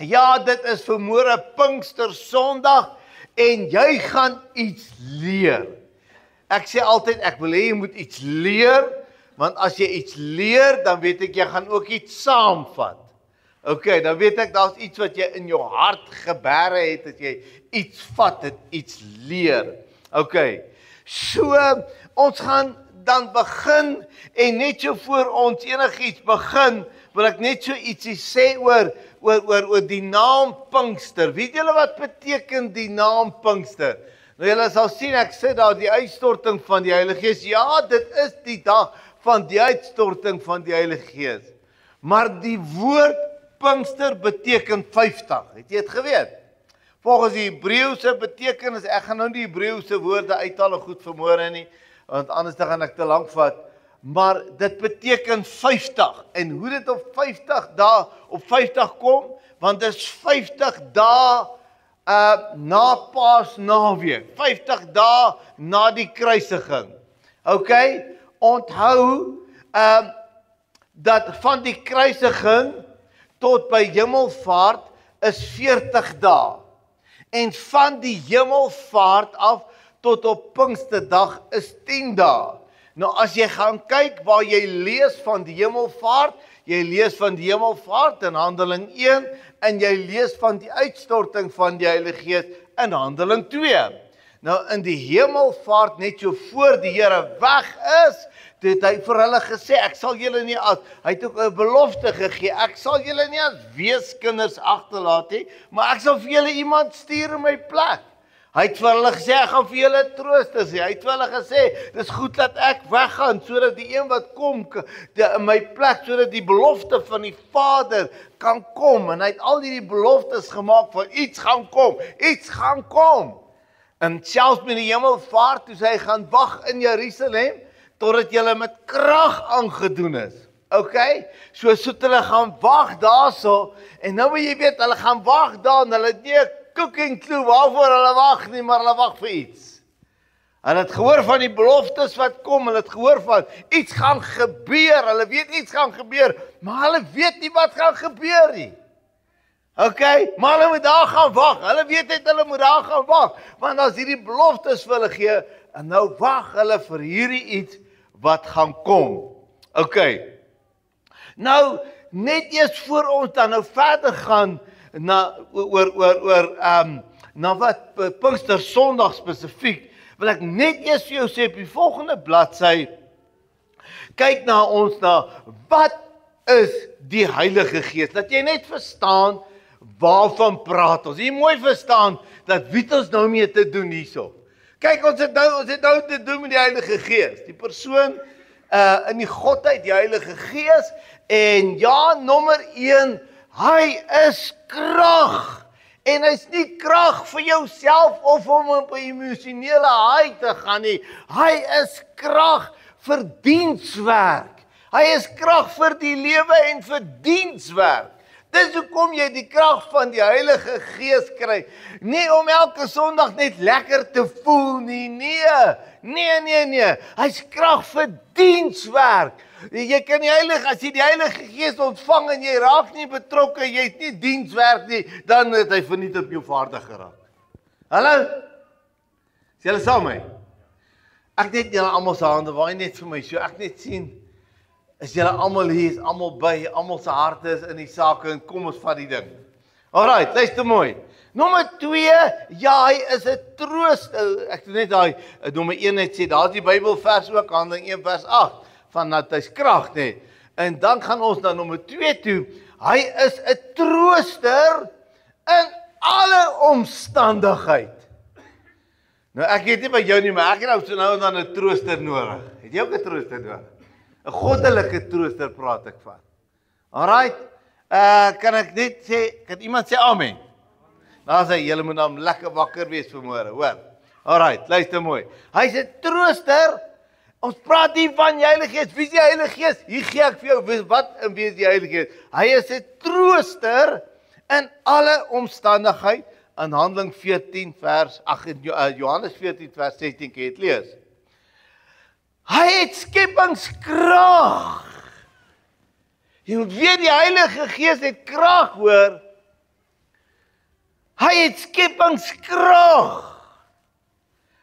Ja, dit is vanmôre Pinkster Sondag en jy gaan iets leer. Ek sê altyd, ek wil hê jy moet iets leer, want as jy iets leer, dan weet ek jy gaan ook iets saamvat. OK, dan weet ek daar's iets wat jy in jou hart gebêre het, as jy iets vat en iets leer. OK, so ons gaan dan begin en net so voor ons enigiets begin, wil ek net so ietsie sê oor die naam Pinkster. Weet julle wat beteken die naam Pinkster? Nou julle sal sien, ek sê daar die uitstorting van die Heilige Gees. Ja, dit is die dag van die uitstorting van die Heilige Gees. Maar die woord Pinkster beteken 50. Het jy dit geweet? Volgens die Hebreëse betekenis, ek gaan nou nie die Hebreëse woorde uithaal goed vanmôre nie, want anders dan gaan ek te lank vat. Maar dit beteken 50. En hoe dit op 50 dae op 50 kom, want dit is 50 dae na Paasnaweek, 50 dae na die kruisiging. OK? Onthou dat van die kruisiging tot by hemelvaart is 40 dae. En van die hemelvaart af tot op Pinksterdag is 10 dae. Nou as jy gaan kyk waar jy lees van die hemelvaart, jy lees van die hemelvaart in Handeling 1 en jy lees van die uitstorting van die Heilige Gees in Handeling 2. Nou in die hemelvaart net so voor die Here weg is, het hy vir hulle gesê, ek sal julle nie as, hy het ook 'n belofte gegee, ek sal julle nie as weeskinders agterlaat nie, maar ek sal vir julle iemand stuur in my plek. Hy het vir hulle gesê, ek gaan vir julle trooster sê. Hy het vir hulle gesê, dis goed dat ek weggaan, sodat die een wat kom in my plek, sodat die belofte van die Vader kan kom. En hy het al die beloftes gemaak van iets gaan kom, iets gaan kom. En selfs met die hemelvaart, toe hy gaan wag in Jerusalem, totdat julle met krag aangedoen is. OK? So hulle gaan wag daarso, en nou moet jy weet, hulle gaan wag daar, en hulle het nie cooking clue waarvoor hulle wag nie, maar hulle wag vir iets. Hulle het gehoor van die beloftes wat kom, hulle het gehoor van iets gaan gebeur, hulle weet iets gaan gebeur, maar hulle weet nie wat gaan gebeur nie. OK, maar hulle moet daar gaan wag, hulle weet net hulle moet daar gaan wag, want as hierdie beloftes vir hulle gee, en nou wag hulle vir hierdie iets wat gaan kom. OK, nou net eers voor ons dan nou verder gaan, na wat Pinkster Sondag spesifiek, wil ek net eers vir jou sê op die volgende bladsy, kyk na ons wat is die Heilige Gees, dat jy net verstaan waarvan praat ons. Jy mooi verstaan dat wie ons nou mee te doen hierso. Kyk, ons het nou te doen met die Heilige Gees, die persoon in die Godheid, die Heilige Gees, en ja, nommer 1, hy is krag, en hy is nie krag vir jouself of om op 'n emosionele high te gaan nie, hy is krag vir dienswerk, hy is krag vir die lewe en vir dienswerk. Dis hoekom jy die krag van die Heilige Gees kry, nie om elke Sondag net lekker te voel nie, nee, hy's krag vir dienswerk. Jy kan as jy die Heilige Gees ontvang en jy raak nie betrokke, jy het nie dienswerk nie, dan het hy verniet op jou vaardig geraak. Hallo? Is julle saam met my? Ek net julle almal se hande, waai net vir my, so ek net sien, is julle almal hier, is almal by, almal se harte is in die saak, en kom ons vat die ding. Alright, luister mooi. Nommer 2, ja, hy is 'n trooster. Ek het net daai nommer 1 net sê, daar is die Bybelvers ook, Handeling 1 vers 8. Van dat hy's krag, nee. En dan gaan ons na nommer 2 toe. Hy is 'n trooster in alle omstandigheid. Nou ek weet nie by jou nie, maar ek het nou dan 'n trooster nodig. Het jy ook 'n trooster nodig? 'n Goddelike trooster praat ek van. Alright. Kan ek net sê, kan iemand sê amen? Nou sê julle moet dan lekker wakker wees vanmôre, hoor. Alright, luister mooi. Hy's 'n trooster. Ons praat hier van die Heilige Gees. Wie is die Heilige Gees? Hier gee ek vir jou wat en wie is die Heilige Gees? Hy is 'n trooster in alle omstandigheid. In Handeling 14 vers 8 Johannes 14 vers 16 kan jy dit lees. Hy het skepingskrag. Jy moet weet die Heilige Gees het krag, hoor. Hy het skepingskrag.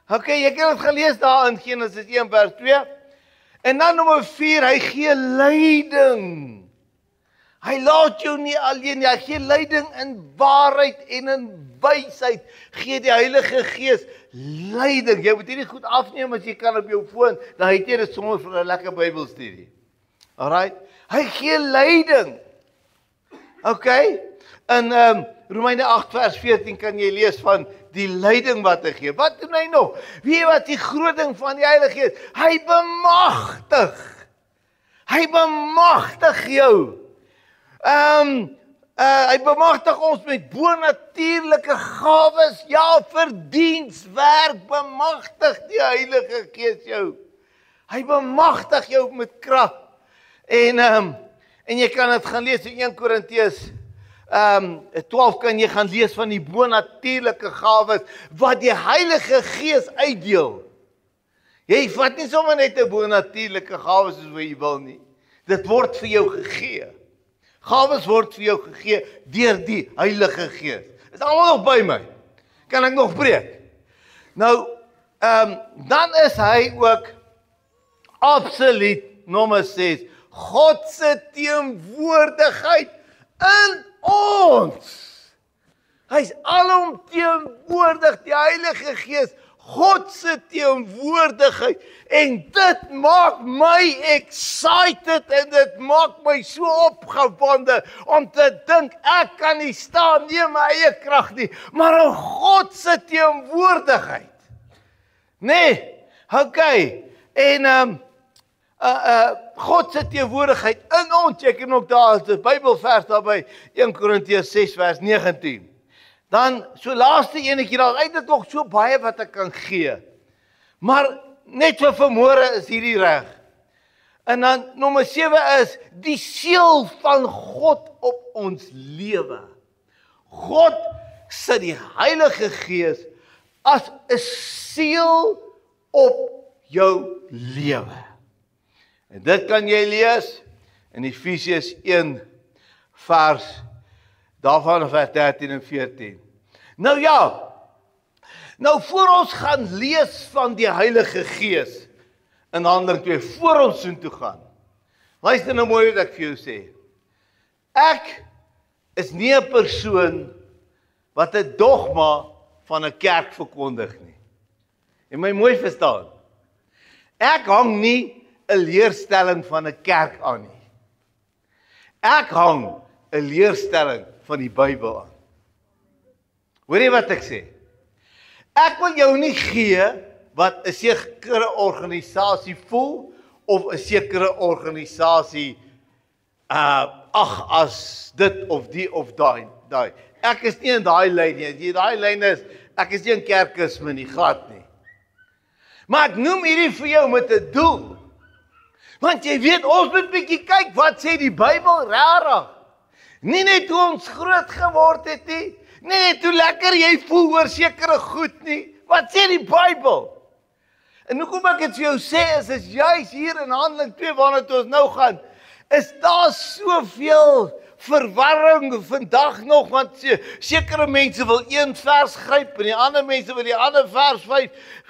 Okay, jy kan dit gelees daar in Genesis 1 vers 2. En dan nommer 4, hy gee leiding. Hy laat jou nie alleen nie, hy gee leiding in waarheid en in wysheid. Gee die Heilige Gees leiding. Jy moet hierdie goed afneem as jy kan op jou foon, dan het jy dit sommer vir 'n lekker Bybelstudie. Alright? Hy gee leiding. Okay? In Romeine 8 vers 14 kan jy lees van die leiding wat hy gee. Wat doen hy nog? Weet jy wat die groot ding van die Heilige Gees? Hy bemagtig. Hy bemagtig jou. Hy bemagtig ons met bonatuurlike gawes. Ja, vir dienswerk bemagtig die Heilige Gees jou. Hy bemagtig jou met krag. En jy kan dit gaan lees in 1 Korintiërs 12 kan jy gaan lees van die bonatuurlike gawes wat die Heilige Gees uitdeel. Jy vat nie sommer net 'n bonatuurlike gawes soos wat jy wil nie. Dit word vir jou gegee. Gawes word vir jou gegee deur die Heilige Gees. Is almal nog by my? Kan ek nog preek? Nou, dan is hy ook absoluut nommer 6. God se teenwoordigheid in ons. Hy's alomteenwoordig, die Heilige Gees, God se teenwoordigheid. En dit maak my excited en dit maak my so opgewonde om te dink ek kan nie staan nie my eie krag nie, maar in God se teenwoordigheid. Nee, okay. En God se teenwoordigheid in ons. Jy kan ook daar is 'n Bybelvers daarby 1 Korintiërs 6 vers 19. Dan so laaste enetjie daar, uit dit nog so baie wat ek kan gee. Maar net vir vanmôre is hierdie reg. En dan nommer 7 is die seël van God op ons lewe. God sit die Heilige Gees as 'n seël op jou lewe. En dit kan jy lees in Efesiërs 1 vers daarvan vers 13 en 14. Nou ja, nou voor ons gaan lees van die Heilige Gees in Handelinge 2, voor ons soontoe gaan. Luister nou mooi wat ek vir jou sê. Ek is nie 'n persoon wat 'n dogma van 'n kerk verkondig nie. Jy moet my mooi verstaan. Ek hang nie 'n leerstelling van 'n kerk aan nie. Ek hang 'n leerstelling van die Bybel aan. Hoor jy wat ek sê? Ek wil jou nie gee wat 'n sekere organisasie voel of 'n sekere organisasie as dit of die of daai. Ek is nie in daai lyn nie. Daai lyn is ek is nie in kerkisme nie, glad nie. Maar ek noem hierdie vir jou met 'n doel. Want jy weet, ons moet bietjie kyk wat sê die Bybel regtig. Nie net hoe ons groot geword het nie, nie net hoe lekker jy voel oor sekere goed nie. Wat sê die Bybel? En hoekom ek dit vir jou sê is juis hier in Handelinge 2 waarna toe ons nou gaan, is daar soveel verwarring vandag nog, want sekere mense wil een vers gryp en die ander mense wil die ander vers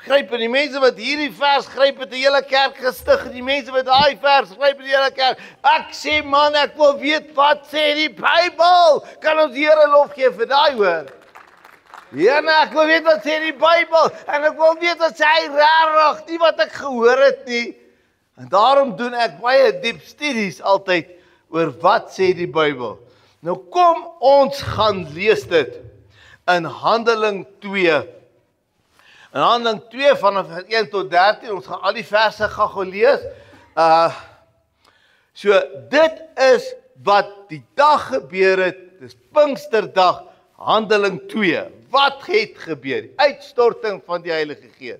gryp en die mense wat hierdie vers gryp het die hele kerk gestig en die mense wat daai vers gryp het die hele kerk. Ek sê man, ek wil weet wat sê die Bybel. Kan ons die Here lof gee vir daai hoor? Ja, nee, ek wil weet wat sê die Bybel en ek wil weet wat sê hy regtig, nie wat ek gehoor het nie. En daarom doen ek baie diep studies altyd oor wat sê die Bybel. Nou kom ons gaan lees dit in Handelinge 2. In Handelinge 2 vanaf 1 tot 13, ons gaan al die verse gou lees. So dit is wat die dag gebeur het, dis Pinksterdag, Handelinge 2. Wat het gebeur? Die uitstorting van die Heilige Gees.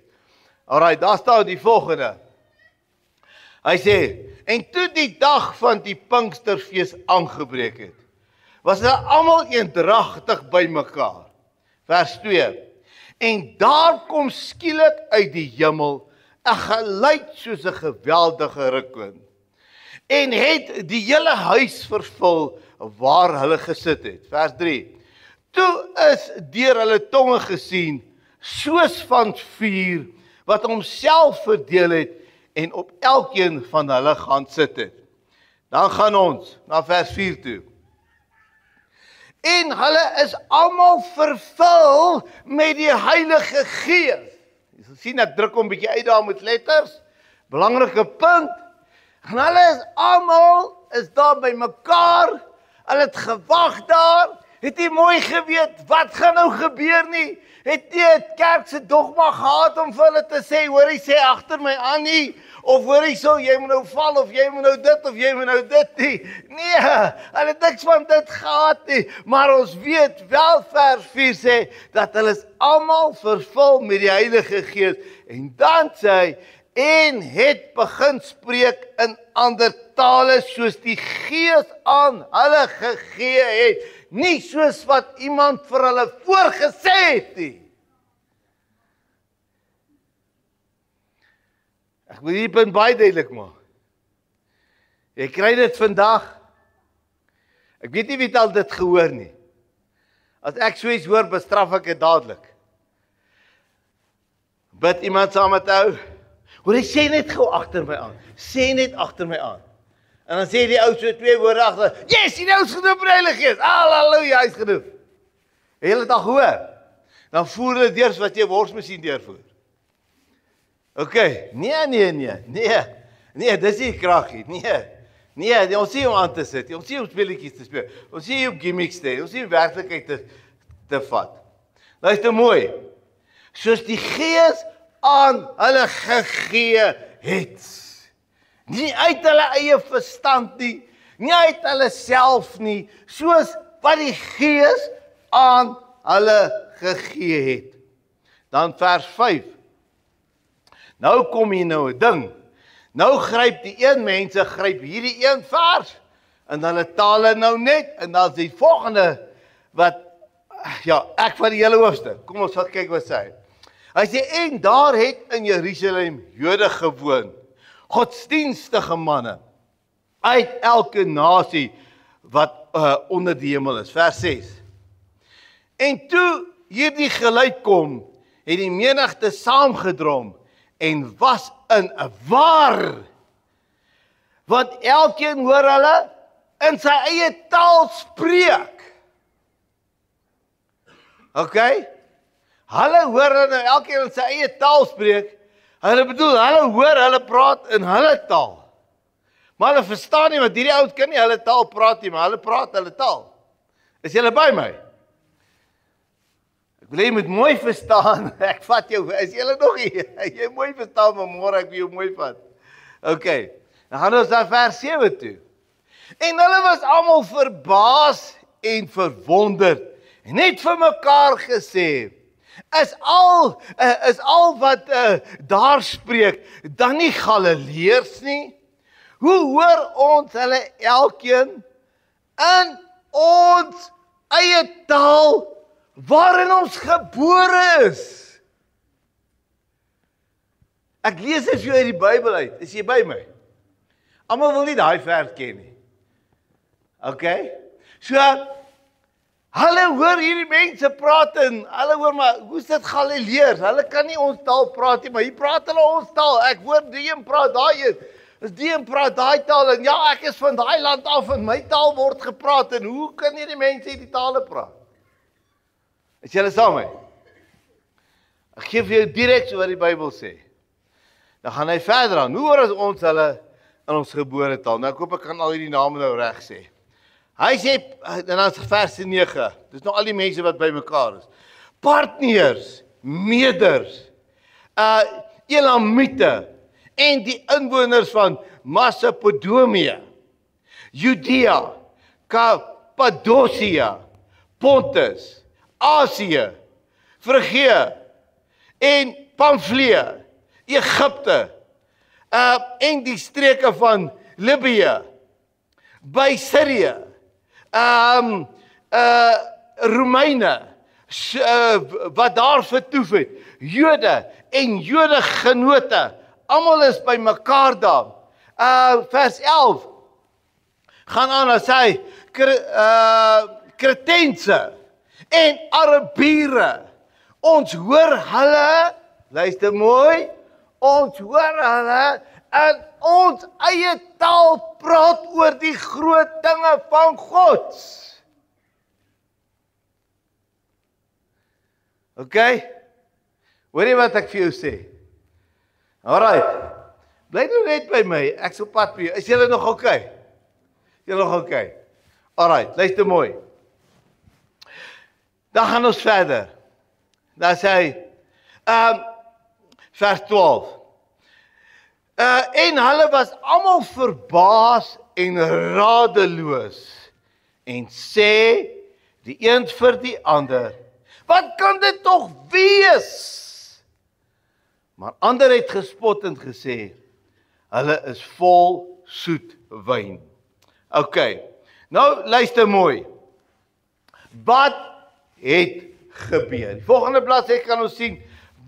Alraai, daar staan die volgende. Hy sê, en toe die dag van die Pinksterfees aangebreek het, was hulle almal eendragtig bymekaar. Vers 2. En daar kom skielik uit die hemel 'n geluid soos 'n geweldige rukwind en het die hele huis vervul waar hulle gesit het. Vers 3. Toe is deur hulle tonge gesien, soos van vuur, wat homself verdeel het, en op elkeen van hulle gaan sit het. Dan gaan ons na vers 4 toe. En hulle is almal vervul met die Heilige Gees. Jy sal sien, ek druk hom 'n bietjie uit daar met letters. Belangrike punt. En hulle is almal daar by mekaar. Hulle het gewag daar. Het nie mooi geweet wat gaan nou gebeur nie. Het nie 'n kerk se dogma gehad om vir hulle te sê, hoor hy sê agter my aan nie. Of hoor hy so, jy moet nou val, of jy moet nou dit, of jy moet nou dit nie. Nee, hulle het niks van dit gehad nie. Maar ons weet wel, vers 4 sê, dat hulle is almal vervul met die Heilige Gees. En dan sê hy, en het begin spreek in ander tale, soos die Gees aan hulle gegee het. Nie soos wat iemand vir hulle voorgesê het nie. Ek wil hier punt baie duidelik maak. Jy kry dit vandag. Ek weet nie wie het al dit gehoor nie. As ek so iets hoor, bestraf ek dit dadelik. Bid iemand saam met jou. Hoor, hy sê net gou agter my aan. Sê net agter my aan. En dan sê die ou so 2 woorde agter. Yes, die ou is gedoop met die Heilige Gees. Halleluja, hy is gedoop. Het jy dit al gehoor? Dan voer hulle deur wat jy worsmasjien deurvoer. Okay, nee, dis nie kraggie, nee, ons sê hom aan te sit, ons sê hom speletjies te speel, ons sê hom gimmicks te, ons sê hom werklikheid te vat. Luister mooi, soos die Gees aan hulle gegee het, nie uit hulle eie verstand nie, nie uit hulle self nie, soos wat die Gees aan hulle gegee het. Dan vers 5. Nou kom hier nou 'n ding. Nou gryp die een mense, gryp hierdie een vers, en hulle tale nou net, en dan is die volgende, wat, ja, ek van die hele hoofstuk, kom ons gaan kyk wat sê. Hy sê, en daar het in Jerusalem Jode gewoon, godsdienstige manne, uit elke nasie, wat onder die hemel is, vers 6. En toe hierdie geluid kom, het die menigte saamgedrom, en was in 'n war, want elkeen hoor hulle in sy eie taal spreek. Okay? Hulle hoor hulle elkeen in sy eie taal spreek. Hulle bedoel, hulle hoor hulle praat in hulle taal. Maar hulle verstaan nie, want hierdie ouens kan nie hulle taal praat nie, maar hulle praat hulle taal. Is julle by my? Ek wil jy moet mooi verstaan, ek vat jou, is julle nog hier? Jy mooi verstaan, maar môre ek wil jou mooi vat. Okay, dan gaan ons naar vers 7 toe. En hulle was almal verbaas en verwonderd, en net vir mekaar gesê, is al wat daar spreek, dan nie Galileërs nie? Hoe hoor ons hulle elkeen in ons eie taal, waarin ons gebore is? Ek lees dit vir jou uit die Bybel uit. Is jy by my? Almal wil nie daai vers ken nie. Okay? So, hulle hoor hierdie mense praat en hulle hoor maar, hoe is dit Galileërs? Hulle kan nie ons taal praat nie, maar hier praat hulle ons taal. Ek hoor die een praat daai een. Is die een praat daai taal en ja, ek is van daai land af en my taal word gepraat en hoe kan hierdie mense hierdie tale praat? Is julle saam met my? Ek gee vir jou direk so wat die Bybel sê. Dan gaan hy verder aan. Hoe hoor ons hulle in ons gebooretaal? Nou ek hoop ek kan al hierdie name nou reg sê. Hy sê, en dan is vers 9, dis nou al die mense wat by mekaar is. Partners, meders, Elamite, en die inwoners van Mesopotamië, Judea, Kappadosia, Pontus, Asië, Frigië, en Pamfilië, Egipte, en die streke van Libië, by Syrië, Romeine, wat daar vertoef het, Jode en Jode genote, almal is by mekaar daar. Vers 11, gaan aan as hy, Kretense, en Arabiere. Ons hoor hulle, luister mooi, ons hoor hulle in ons eie taal praat oor die groot dinge van God. Okay? Hoor jy wat ek vir jou sê? Alright. Bly nou net by my, ek sal pad vir jou. Is julle nog okay? Julle nog okay? Alright, luister mooi. Dan gaan ons verder. Dan sê hy, vers 12. En hulle was almal verbaas en radeloos en sê die een vir die ander, wat kan dit tog wees? Maar ander het gespot en gesê, hulle is vol soet wyn. Okay, nou luister mooi. Wat het gebeur? Die volgende bladsy kan ons sien,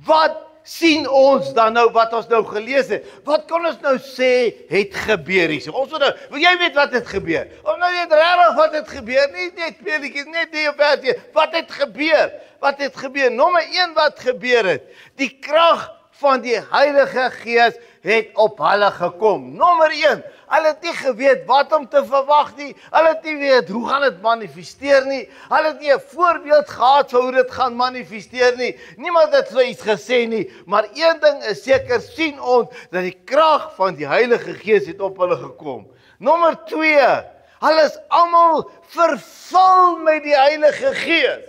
wat sien ons dan nou, wat ons nou gelees het? Wat kan ons nou sê, het gebeur hier? Ons nou, wil jy weet wat het gebeur? Ons nou weet regtig wat het gebeur, nie net speletjies, net die versie, wat het gebeur? Wat het gebeur? Nommer 1 wat gebeur het, die krag van die Heilige Gees het op hulle gekom. Nommer 1, hulle het nie geweet wat om te verwag nie, hulle het nie weet hoe gaan dit manifesteer nie, hulle het nie 'n voorbeeld gehad van hoe dit gaan manifesteer nie, niemand het so iets gesê nie, maar een ding is seker, sien ons, dat die krag van die Heilige Gees het op hulle gekom. Nommer 2, hulle is almal vervul met die Heilige Gees.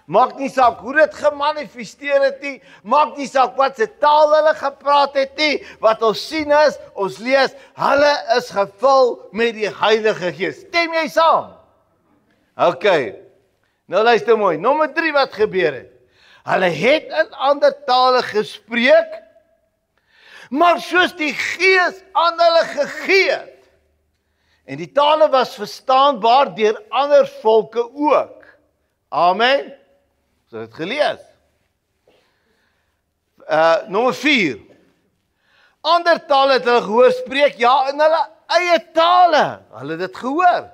Maak nie saak hoe dit gemanifesteer het nie, maak nie saak wat se taal hulle gepraat het nie, wat ons sien is, ons lees, hulle is gevul met die Heilige Gees. Stem jy saam? Okay, nou luister mooi, nommer 3 wat gebeur het. Hulle het in ander tale gespreek, maar soos die Gees aan hulle gegee het. En die tale was verstaanbaar deur ander volke ook. Amen. So het gelees. Nommer 4. Ander tale het hulle gehoor spreek, ja, in hulle eie tale. Hulle het dit gehoor.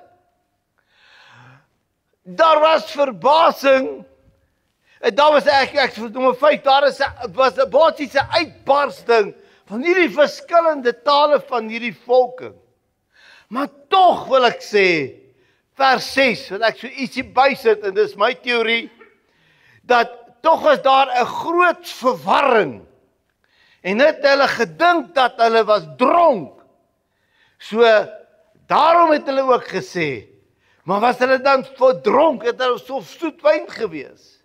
Daar was verbasing. Daar was ek nommer 5, was 'n basiese uitbarsting van hierdie verskillende tale van hierdie volke. Maar tog wil ek sê, vers 6, wat ek so ietsie bysit, en dis my teorie, dat tog is daar 'n groot verwarring. En het hulle gedink dat hulle was dronk. So, daarom het hulle ook gesê, maar was hulle dan verdronk, het hulle so soet wyn gewees.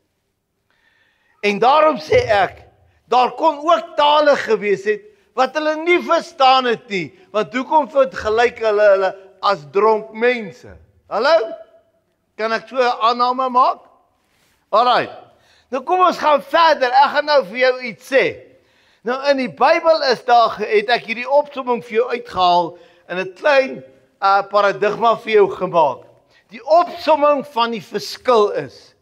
En daarom sê ek, daar kon ook tale gewees het, wat hulle nie verstaan het nie, want hoekom vergelyk hulle as dronk mense? Hallo? Kan ek so 'n aanname maak? Alright, nou kom ons gaan verder, ek gaan nou vir jou iets sê. Nou in die Bybel is daar, het ek hierdie opsomming vir jou uitgehaal, en 'n klein paradigma vir jou gemaak. Die opsomming van die verskil is,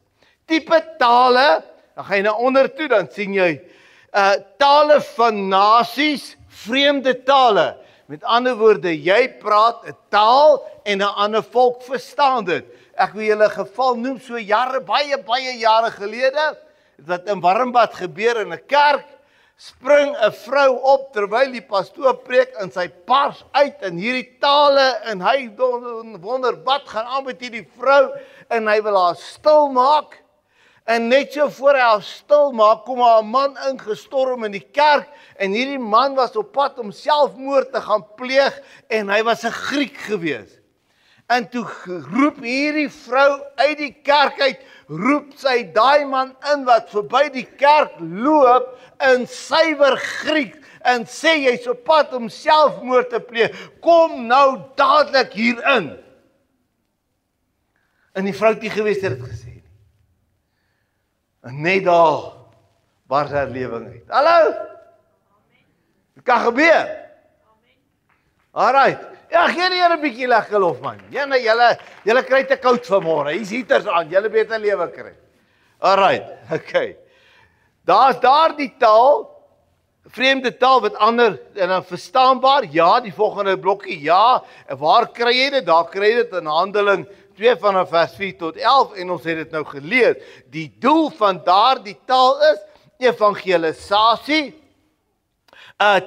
tipe tale, dan gaan jy na onder toe, dan sien jy, tale van nasies, vreemde tale. Met ander woorde, jy praat 'n taal en 'n ander volk verstaan dit. Ek wil julle 'n geval noem, so jare, baie jare gelede, wat in Warmbad gebeur in 'n kerk, spring 'n vrou op terwyl die pastoor preek in sy pars uit in hierdie tale en hy wonder wat gaan aan met hierdie vrou en hy wil haar stil maak. En net so voor hy haar stil maak, kom haar 'n man ingestorm in die kerk en hierdie man was op pad om selfmoord te gaan pleeg en hy was 'n Griek gewees. En toe roep hierdie vrou uit die kerk uit, roep sy daai man in wat verby die kerk loop in suiwer Grieks en sê jy's op pad om selfmoord te pleeg, kom nou dadelik hierin. En die vrou het nie gewees het dit gesê nie. En net daar bars haar lewing uit. Hallo? Dit kan gebeur. Alright. Ja, gee die Here 'n bietjie lekker lof man. Julle kry te koud vanmôre. Hier's heaters aan. Julle beter lewe kry. Alright. Okay. Daar's daardie taal, vreemde taal wat ander en dan verstaanbaar. Ja, die volgende blokkie. Ja, en waar kry jy dit? Daar kry jy dit in Handeling 2 vanaf vers 4 tot 11 en ons het dit nou gelees. Die doel van daardie taal is evangelisasie,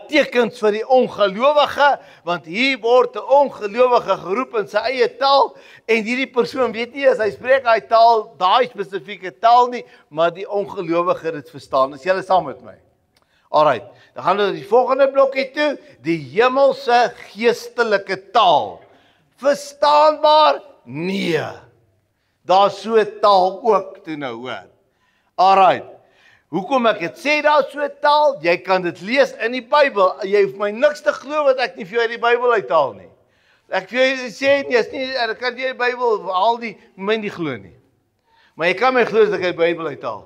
tekens vir die ongelowige, want hier word 'n ongelowige geroep in sy eie taal en hierdie persoon weet nie as hy spreek hy taal, daai spesifieke taal nie, maar die ongelowige dit verstaan. Is julle saam met my? Alright, dan gaan ons die volgende blokkie toe, die hemelse geestelike taal. Verstaanbaar? Nee. Daar's so 'n taal ook toe nou hoor. Alright. Hoekom ek dit sê daar so 'n taal? Jy kan dit lees in die Bybel. Jy hoef my niks te glo wat ek nie vir jou uit die Bybel uithaal nie. Ek vir jou sê nie, is nie, ek kan nie die Bybel al die my nie glo nie. Maar jy kan my glo as ek uit die Bybel uithaal.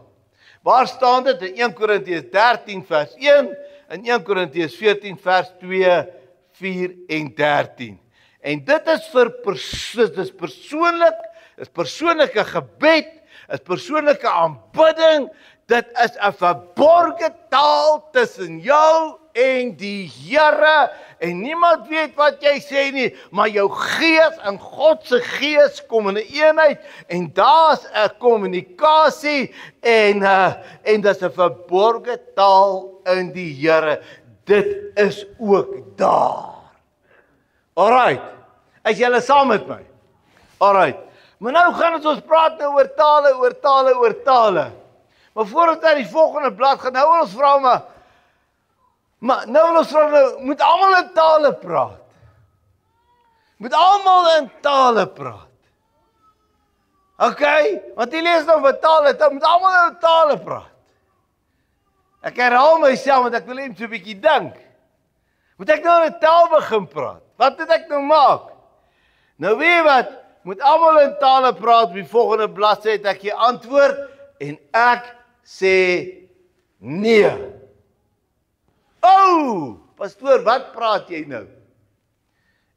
Waar staan dit? In 1 Korintiërs 13 vers 1 en 1 Korintiërs 14 vers 2, 4 en 13. En dit is dis persoonlik, is persoonlike gebed, is persoonlike aanbidding. Dit is 'n verborgde taal tussen jou en die Here en niemand weet wat jy sê nie, maar jou gees en God se gees kom in 'n eenheid en daar's 'n kommunikasie en dis 'n verborgde taal in die Here. Dit is ook daar. Alright. Is julle saam met my? Alright. Maar nou gaan ons praat nou oor tale. Maar voor ons na die volgende blad gaan, nou wil ons vra moet almal in tale praat. Moet almal in tale praat. Okay, want jy lees nou wat tale, dan moet almal in tale praat. Ek herhaal myself want ek wil net so 'n bietjie dink. Moet ek nou in 'n taal begin praat? Wat moet ek nou maak? Nou weet jy wat, moet almal in tale praat, op die volgende bladsy het ek jy antwoord en ek sê nee. Pastoor, wat praat jy nou?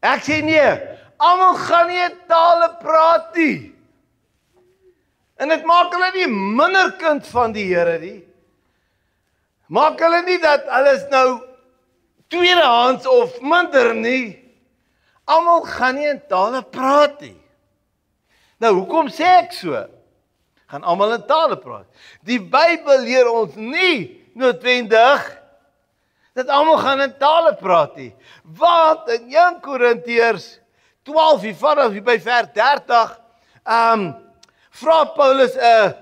Ek sê nee, almal gaan nie in tale praat nie. En dit maak hulle nie minder kind van die Here nie. Maak hulle nie dat hulle is nou tweedehands of minder nie. Almal gaan nie in tale praat nie. Nou, hoekom sê ek so? Gaan almal in tale praat. Die Bybel leer ons nie noodwendig dat almal gaan in tale praat nie. Want in 1 Korintiërs 12 vanaf by vers 30 vra Paulus 'n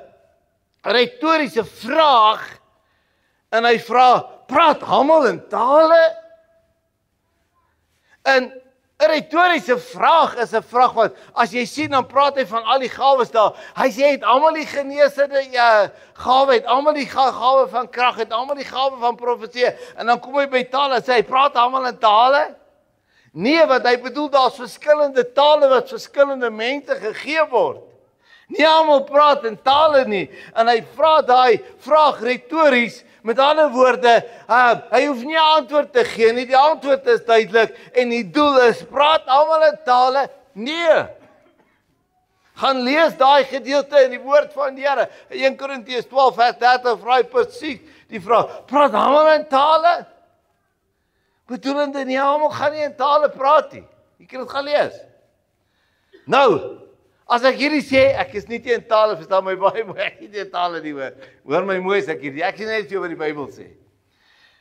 retoriese vraag en hy vra, praat almal in tale? En 'n retoriese vraag is 'n vraag wat as jy sien dan praat hy van al die gawes daar. Hy sê het almal die genesende gawe, het almal die gawe van krag, het almal die gawe van profesie en dan kom hy by tale en sê hy praat almal in tale? Nee, wat hy bedoel daar's verskillende tale wat verskillende mense gegee word. Nie almal praat in tale nie en hy vra daai vraag retories. Met ander woorde, hy hoef nie 'n antwoord te gee nie, die antwoord is duidelik en die doel is, praat almal in tale? Nee. Gaan lees daai gedeelte in die woord van die Here. 1 Korintiërs 12 vers 30 vra hy presies die vraag, praat almal in tale? Bedoelende nie almal gaan nie in tale praat nie. Jy kan dit gaan lees. Nou, as ek hierdie sê, ek is nie teen tale, verstaan my baie mooi, ek is nie teen tale nie hoor. Hoor my mooi as ek hierdie, ek is net so wat die Bybel sê.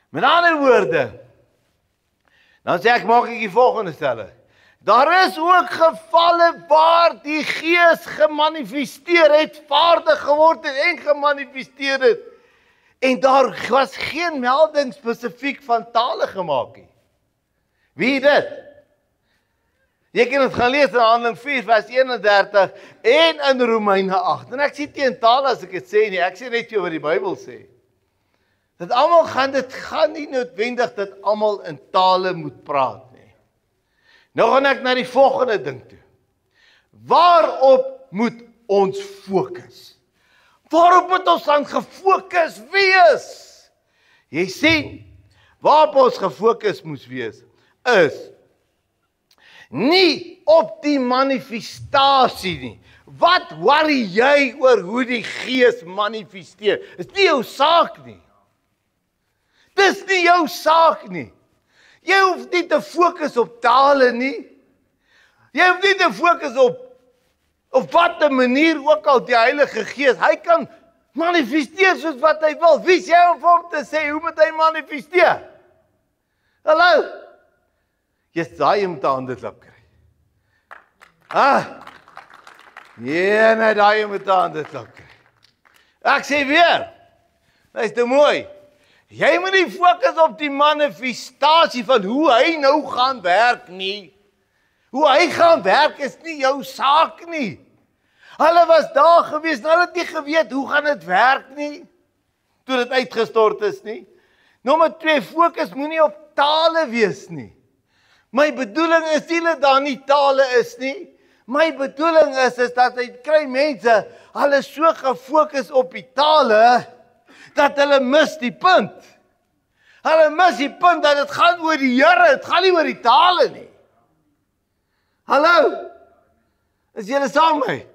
Met ander woorde, dan sê ek, maak ek die volgende stelling. Daar is ook gevalle waar die Gees gemanifesteer het, vaardig geword het en gemanifesteer het. En daar was geen melding spesifiek van tale gemaak nie. Wie dit? Jy kan dit gaan lees in Handelinge 4 vers 31 en in Romeine 8. En ek sê teen tale as ek dit sê nie, ek sê net so wat die Bybel sê. Dat almal dit gaan nie noodwendig dat almal in tale moet praat nie. Nou gaan ek na die volgende ding toe. Waarop moet ons fokus? Waarop moet ons dan gefokus wees? Jy sien, waarop ons gefokus moes wees, is nie op die manifestasie nie. Wat worry jy oor hoe die Gees manifesteer? Dis nie jou saak nie. Dis nie jou saak nie. Jy hoef nie te fokus op tale nie. Jy hoef nie te fokus op Op watter manier ook al die Heilige Gees, hy kan manifesteer soos wat hy wil. Wie is jy om vir hom te sê, hoe moet hy manifesteer? Hallo? Jy daai moet 'n handeklap kry. Nee, nee, daai moet 'n handeklap kry. Ek sê weer, dis te mooi. Jy moet nie fokus op die manifestasie van hoe hy nou gaan werk nie. Hoe hy gaan werk is nie jou saak nie. Hulle was daar gewees, hulle het nie geweet hoe gaan dit werk nie, toe dit uitgestort is nie. Nommer 2, fokus moenie op tale wees nie. My bedoeling is nie dat daar nie tale is nie. My bedoeling is dat hy kry mense, hulle is so gefokus op die tale, dat hulle mis die punt. Hulle mis die punt dat dit gaan oor die Here, dit gaan nie oor die tale nie. Hallo? Is julle saam met my?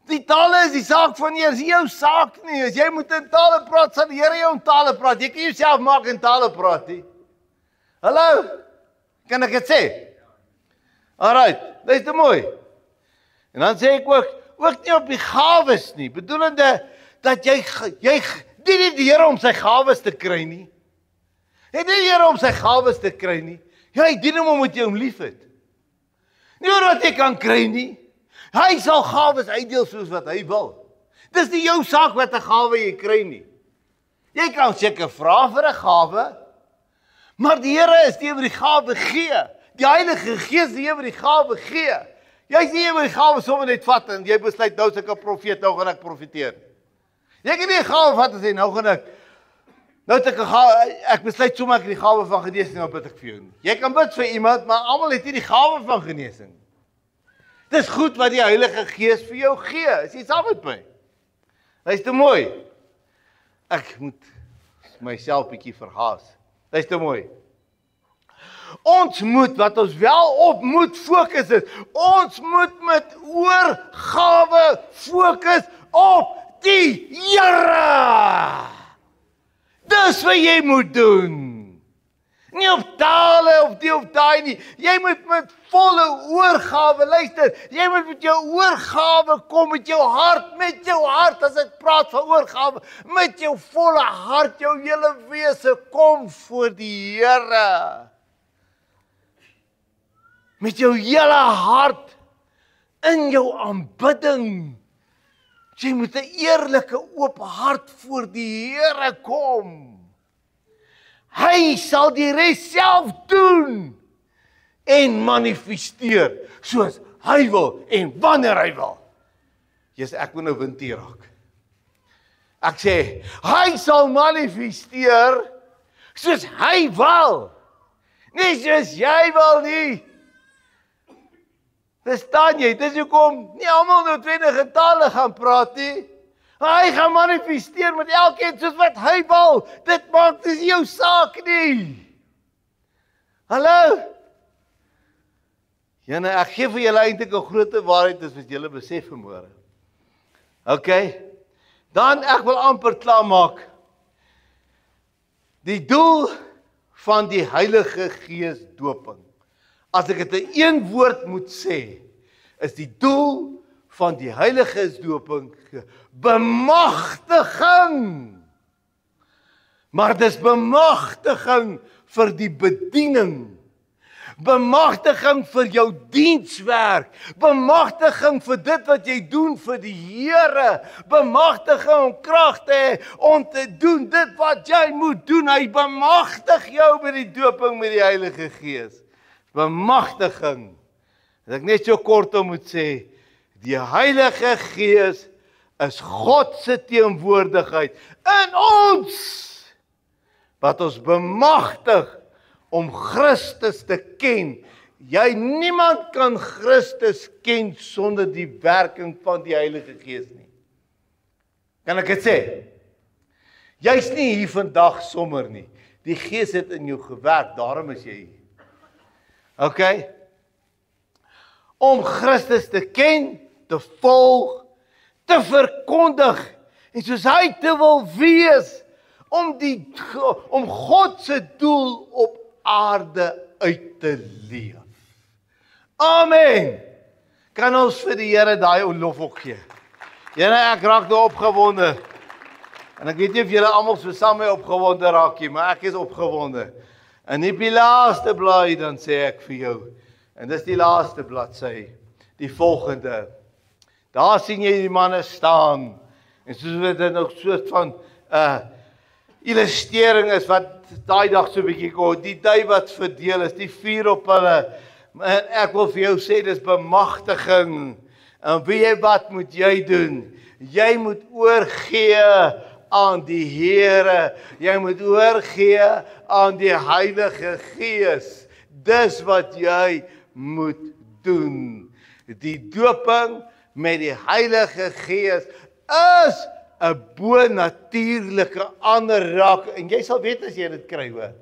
Die tale is die saak van Here, is nie jou saak nie. As jy moet in tale praat, sal die Here jou in tale praat. Jy kan jouself maak in tale praat nie. Hallo? Kan ek dit sê? Alright, dit is te mooi. En dan sê ek ook nie op die gawes nie, bedoelende dat jy nie die Here om sy gawes te kry nie. Hy nie die Here om sy gawes te kry nie. Hy dien hom omdat jy hom lief het. Nie omdat jy kan kry nie. Hy sal gawes uitdeel soos wat hy wil. Dis nie jou saak wat 'n gawe jy kry nie. Jy kan seker vra vir 'n gawe, maar die Here is die wat die gawe gee. Die Heilige Gees is die wat die gawe gee. Jy is nie die gawe sommer net vat en jy besluit nou as ek 'n profeet, nou gaan ek profeteer. Jy kan nie 'n gawe vat en sê nou gaan ek besluit sommer ek die gawe van genesing nou bid ek vir jou nie. Jy kan bid vir iemand, maar almal het nie die gawe van genesing. Dis goed wat die Heilige Gees vir jou gee. Is jy saam met my? Dis te mooi. Ek moet myself bietjie verhaas. Dis te mooi. Ons moet, wat ons wel op moet fokus is, ons moet met oorgawe fokus op die Here. Dis wat jy moet doen. Nie op tale of die of daai nie. Jy moet met volle oorgawe luister. Jy moet met jou oorgawe kom, met jou hart, as ek praat van oorgawe, met jou volle hart, jou hele wese, kom voor die Here. Met jou hele hart, in jou aanbidding. Jy moet 'n eerlike, oop hart voor die Here kom. Hy sal die res self doen en manifesteer soos hy wil en wanneer hy wil. Jesus, ek moet nou wind hier raak. Ek sê, hy sal manifesteer soos hy wil. Nie soos jy wil nie. Verstaan jy? Dis hoekom nie almal noodwendig in tale gaan praat nie. Hy gaan manifesteer met elkeen soos wat hy wil. Dit maak dis jou saak nie. Hallo? Jene, ek gee vir julle eintlik 'n groot waarheid is wat julle besef vanmôre. OK. Dan ek wil amper klaar maak. Die doel van die Heilige Gees doping. As ek dit in een woord moet sê, is die doel van die Heilige Gees doping bemagtiging. Maar dis bemagtiging vir die bediening. Bemagtiging vir jou dienswerk. Bemagtiging vir dit wat jy doen vir die Here. Bemagtiging om krag te hê om te doen dit wat jy moet doen. Hy bemagtig jou met die doping met die Heilige Gees. Bemagtiging. As ek net so kort moet sê, die Heilige Gees is God se teenwoordigheid in ons, wat ons bemagtig om Christus te ken. Niemand kan Christus ken sonder die werking van die Heilige Gees nie. Kan ek dit sê? Jy's nie hier vandag sommer nie. Die Gees het in jou gewerk, daarom is jy hier. OK? Om Christus te ken, te volg, te verkondig, en soos hy te wil wees, om God se doel op aarde uit te leef. Amen. Kan ons vir die Here daai lof ook gee? Here, ek raak nou opgewonde. En ek weet nie of julle almal so saam met my opgewonde raak nie, maar ek is opgewonde. En op die laaste blaai dan sê ek vir jou, en dis die laaste bladsy, die volgende. Daar sien jy die manne staan, en soos dit nog soort van illustering is wat daai dag so 'n bietjie kom, die tyd wat verdeel is, die vuur op hulle. En ek wil vir jou sê dis bemagtiging. En weet jy wat moet jy doen? Jy moet oorgee aan die Here. Jy moet oorgee aan die Heilige Gees. Dis wat jy moet doen. Die doping met die Heilige Gees is 'n bo-natuurlike aanraking. En jy sal weet as jy dit kry, hoor.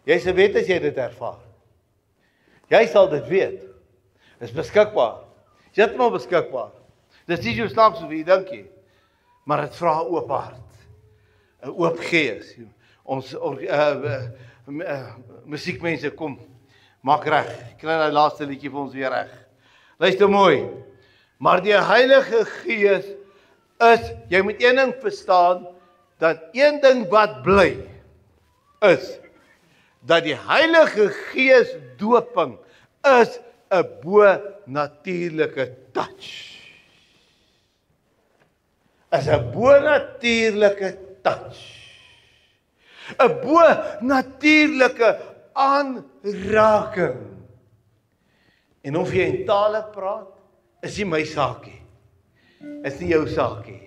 Jy sal weet as jy dit ervaar. Jy sal dit weet. Dit is beskikbaar. Jy het maar beskikbaar. Dis nie so snaaks soos jy dink nie. Maar dit vra 'n oop hart. 'n Oop gees. Ons musiekmense kom, maak reg. Kry daai laaste liedjie vir ons weer reg. Luister mooi. Maar die Heilige Gees is, jy moet een ding verstaan, dat een ding wat bly is dat die Heilige Gees doping is 'n bo-natuurlike touch. Is 'n bo-natuurlike touch. 'n bo-natuurlike aanraking. En of jy in tale praat, is nie my saakie. Is nie jou saakie.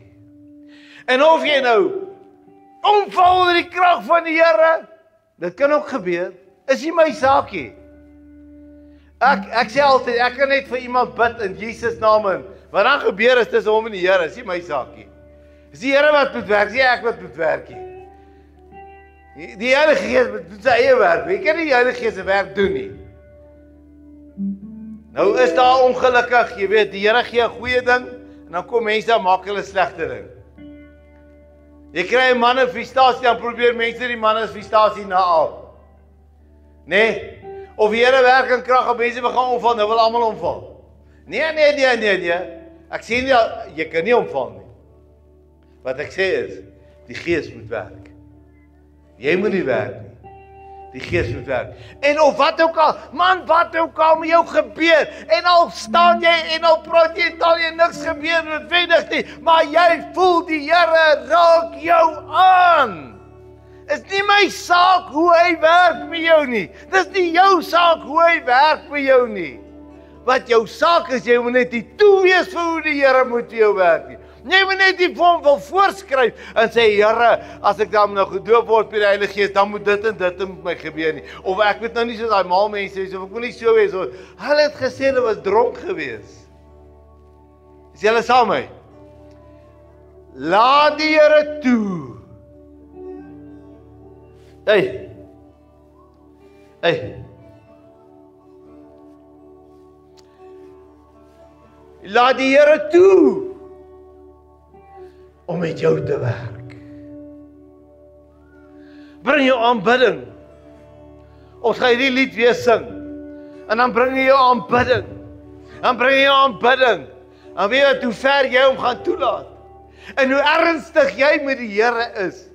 En of jy nou omval onder die krag van die Here, dit kan ook gebeur, is nie my saakie. Ek sê altyd, ek kan net vir iemand bid in Jesus naam in. Wat dan gebeur is tussen hom en die Here, is nie my saakie. Is die Here wat moet werk, is nie ek wat moet werk nie. Die Heilige Gees moet sy eie werk. Jy kan nie die Heilige Gees se werk doen nie. Nou is daar ongelukkig, jy weet, die Here gee 'n goeie ding en dan kom mense en maak hulle slegte ding. Jy kry 'n manifestasie, dan probeer mense die manifestasie naal. Nee, of die Here werk in krag en mense begin omval, nou wil almal omval. Nee. Ek sê nie jy kan nie omval nie. Wat ek sê is, die Gees moet werk. Jy moet nie werk nie. Die Gees moet werk. En of wat ook al, man, wat ook al met jou gebeur, en al staan jy en al praat jy en al jy niks gebeur noodwendig nie, maar jy voel die Here raak jou aan. Is nie my saak hoe hy werk met jou nie. Dis nie jou saak hoe hy werk met jou nie. Wat jou saak is, jy moet net nie toe wees vir hoe die Here moet vir jou werk nie. Jy moet net die vorm wil voorskryf en sê, Here, as ek dan nou gedoop word by die Heilige Gees, dan moet dit en dit met my gebeur nie. Of ek moet nou nie so daai mal mense wees, of ek moet nie so wees, of hulle het gesê hulle was dronk gewees. Is julle saam met my? Laat die Here toe. Hey. Laat die Here toe om met jou te werk. Bring jou aanbidding. Ons gaan hierdie lied weer sing. En dan bring jy jou aanbidding. Dan bring jy jou aanbidding. En weet jy hoe ver jy hom gaan toelaat. En hoe ernstig jy met die Here is.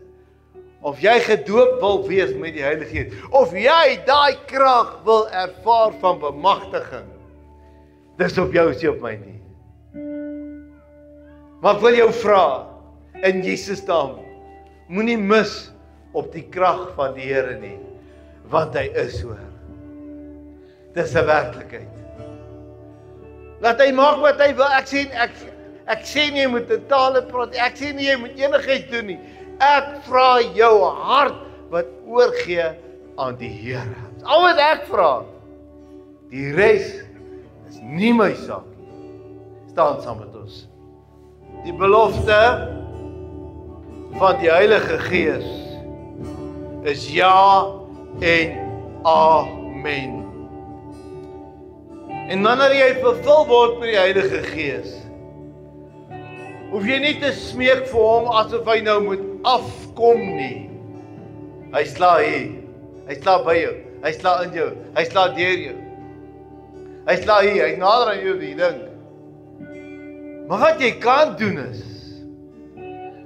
Of jy gedoop wil wees met die Heilige Gees. Of jy daai krag wil ervaar van bemagtiging. Dis op jou, is nie op my nie. Maar ek wil jou vra, in Jesus naam, moenie mis op die krag van die Here nie, want hy is hoor. Dis 'n werklikheid. Laat hy maak wat hy wil. Ek sê nie jy moet in tale praat, ek sê nie jy moet enigiets doen nie. Ek vra jou hart wat oorgee aan die Here. Dis al wat ek vra. Die res is nie my saak nie. Staan saam met ons. Die belofte van die Heilige Gees is ja en amen. En wanneer jy vervul word met die Heilige Gees, hoef jy nie te smeek vir hom asof hy nou moet afkom nie. Hy sla hier, hy sla by jou, hy sla in jou, hy sla deur jou. Hy sla hier, hy nader aan jou, die ding. Maar wat jy kan doen is,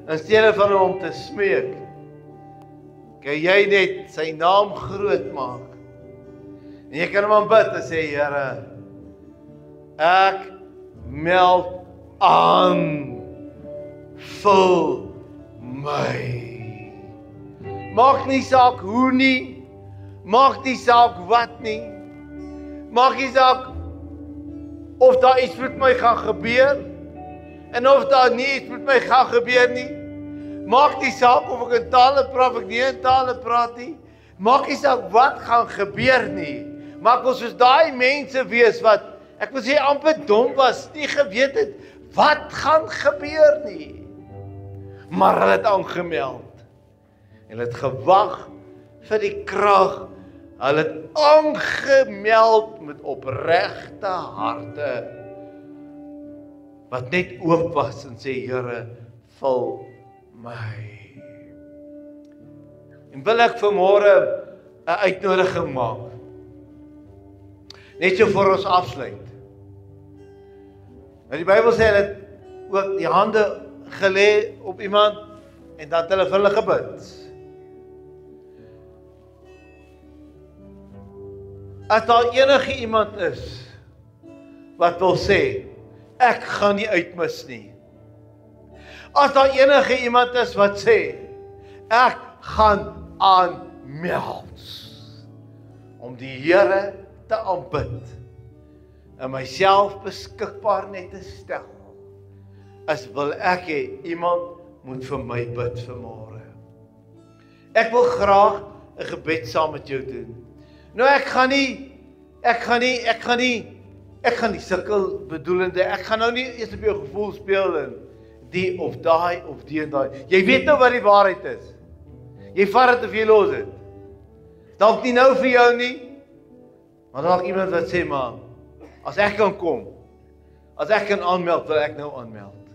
in steede van hom te smeek, kan jy net sy naam groot maak. En jy kan hom aanbid en sê, Here, ek meld aan, vul my. Maak nie saak hoe nie, maak nie saak wat nie, maak nie saak of daar iets met my gaan gebeur, en of daar nie iets met my gaan gebeur nie. Maak nie saak of ek in tale praat, of ek nie in tale praat nie. Maak nie saak wat gaan gebeur nie. Maar ek wil soos daai mense wees wat, ek wil sê amper dom was, nie geweet het, wat gaan gebeur nie. Maar hulle het aangemeld. En hulle het gewag vir die krag. Hulle het aangemeld met opregte harte, wat net oop was en sê, Here, vul my. En wil ek vanmôre 'n uitnodiging maak. Net so voor ons afsluit. Nou die Bybel sê, hulle het ook die hande gelê op iemand, en dat hulle vir hulle gebid. As daar enige iemand is, wat wil sê, ek gaan nie uitmis nie. As daar enige iemand is wat sê, ek gaan aanmeld, om die Here te aanbid, en myself beskikbaar net te stel, as wil ek hê, iemand moet vir my bid vanmôre. Ek wil graag 'n gebed saam met jou doen. Nou ek gaan nie sukkel bedoelende, ek gaan nou nie eers op jou gevoel speel en die of daai of die en daai. Jy weet nou wat die waarheid is. Jy vat dit of jy los dit. Dalk nie nou vir jou nie, maar dalk iemand wat sê, maar as ek kan kom, as ek kan aanmeld, wil ek nou aanmeld.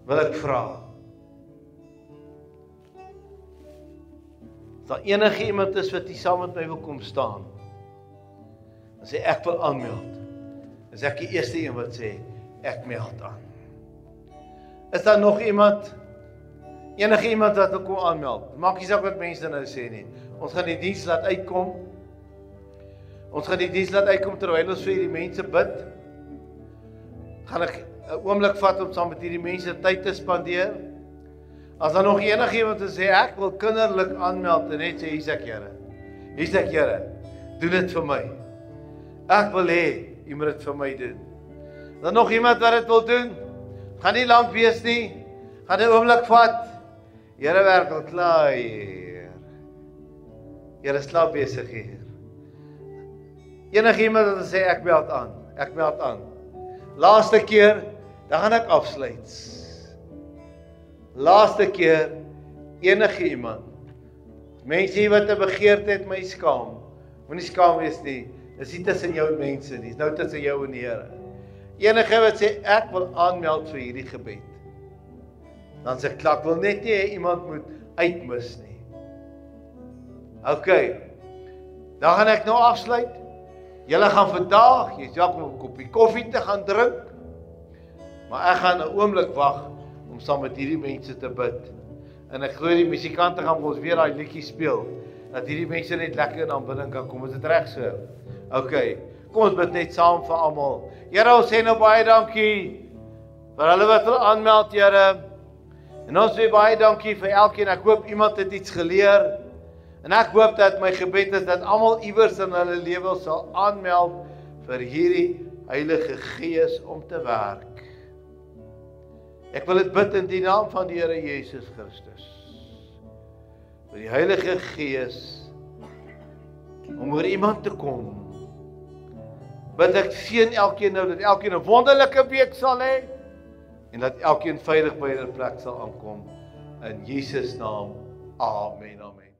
Wil ek vra. As daar enige iemand is wat hier saam met my wil kom staan, en sê ek wil aanmeld, is ek die eerste een wat sê, ek meld aan. Is daar nog iemand, enige iemand wat wil kom aanmeld? Maak nie saak wat mense nou sê nie. Ons gaan die diens laat uitkom. Terwyl ons vir die mense bid. Gaan ek 'n oomblik vat om saam met hierdie mense tyd te spandeer. As daar nog enige iemand te sê, ek wil kinderlik aanmeld, en net sê, hier's ek Here, doen dit vir my. Ek wil hê, jy moet dit vir my doen. Is daar nog iemand wat dit wil doen? Gaan nie lank wees nie. Gaan 'n oomblik vat. Here werk al klaar hier. Here slaap besig hier. Enige iemand wat sê, ek meld aan. Laaste keer, dan gaan ek afsluit. Laaste keer, enige iemand. Mense hier wat 'n begeerte het, my skaam. Moenie skaam wees nie. Dis nie tussen jou en mense nie. Dis nou tussen jou en die Here. Enige wat sê, ek wil aanmeld vir hierdie gebed. Dan sê ek, ek wil net nie hê iemand moet uitmis nie. OK. Dan gaan ek nou afsluit. Julle gaan vandag, jy's welkom om 'n koppie koffie te gaan drink. Maar ek gaan 'n oomblik wag om saam met hierdie mense te bid. En ek glo die musikante gaan ons weer daai liedjie speel, dat hierdie mense net lekker in aanbidding kan kom. Is dit reg so? OK. Kom ons bid net saam vir almal. Here, ons sê nou baie dankie vir hulle wat wil aanmeld, Here. En ons sê baie dankie vir elkeen. Ek hoop iemand het iets geleer. En ek hoop dat my gebed is dat almal iewers in hulle lewe sal aanmeld vir hierdie Heilige Gees om te werk. Ek wil dit bid in die naam van die Here Jesus Christus. Vir die Heilige Gees om oor iemand te kom. Bid ek seën elkeen nou, dat elkeen 'n wonderlike week sal hê, en dat elkeen veilig by 'n plek sal aankom. In Jesus naam, amen, amen.